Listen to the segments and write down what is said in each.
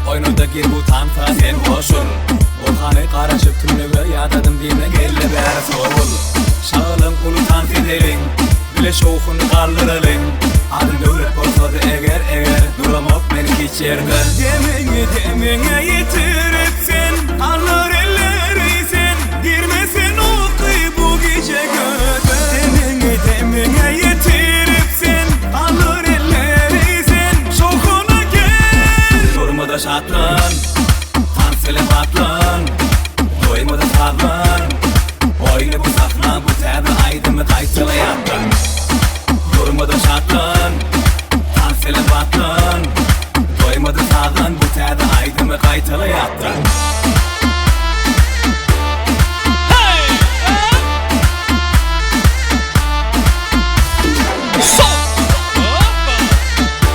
Oynuda gir bu tanfa sen koşul Volkanı qaraşıp tümlüge yadadım dine gelle bäri soğul Şağılın ulu tanf edelim Bile şoğunu kaldıralım Adın dövlet bolsa da eger Duramok meni hiç yerde Demine yitirip sen Anlar elleri sen Girmesin o kıy bu gece göze Demine yitirip sen Anlar elleri sen Şoğuna gel Durmada şatlan Tansele patlan Doymada tavlan Oyunu bu safna bu tabi aydımı kaytıla yaptın Durmada şatlan Tansele patlan Doymada tavlan bu tabi aydımı kaytıla yaptın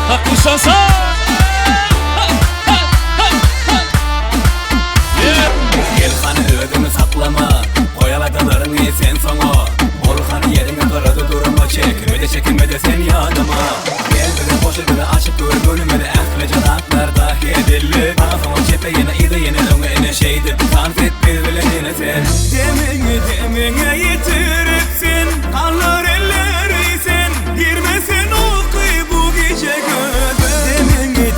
Haklı şansa Yelkanı ödümü saklama Koyaladalarını sen sona Orhanı yerine karadı durma Çekilme de sen yanıma Gel bile boşa bile açıp dur bölümede Ehlice rahatlar dahi edilli Bana sonra çepe yine ide yine önü ene şeydi Tanfet birbirine sen Demine yitirip sen Kanlar elleri sen Girmesin o kıy bu gece göze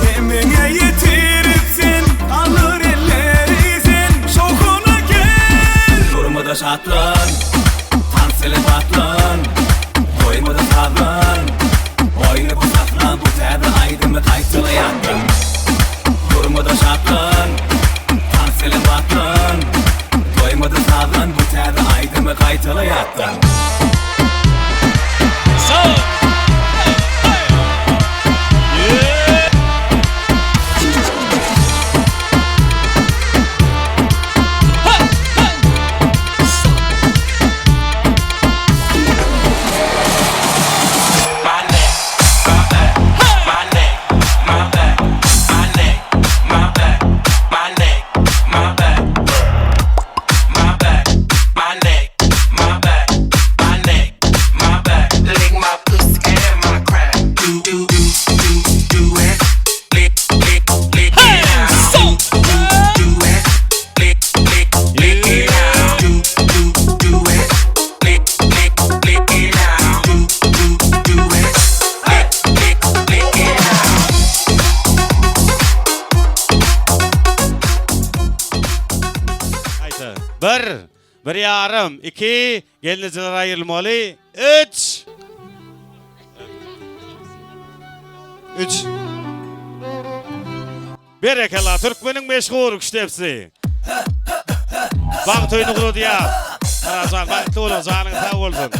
Demine yitirip sen Kanlar elleri sen Şokuna gel Durmada şatlan Tansele patlan Doymada tavlan Oyunu bu saflan bu tabi aydımı kaytıla yattın Durmada şatlan Tansele patlan Doymada tavlan bu tabi aydımı kaytıla yattın Bir yarım, 2, geliniciler ayrılmalı, 3. 3. Berekalla, Türkmenin meşgul küştepsi. Bak toyunu kurudu ya. Bak toyunu zanın sağ olsun.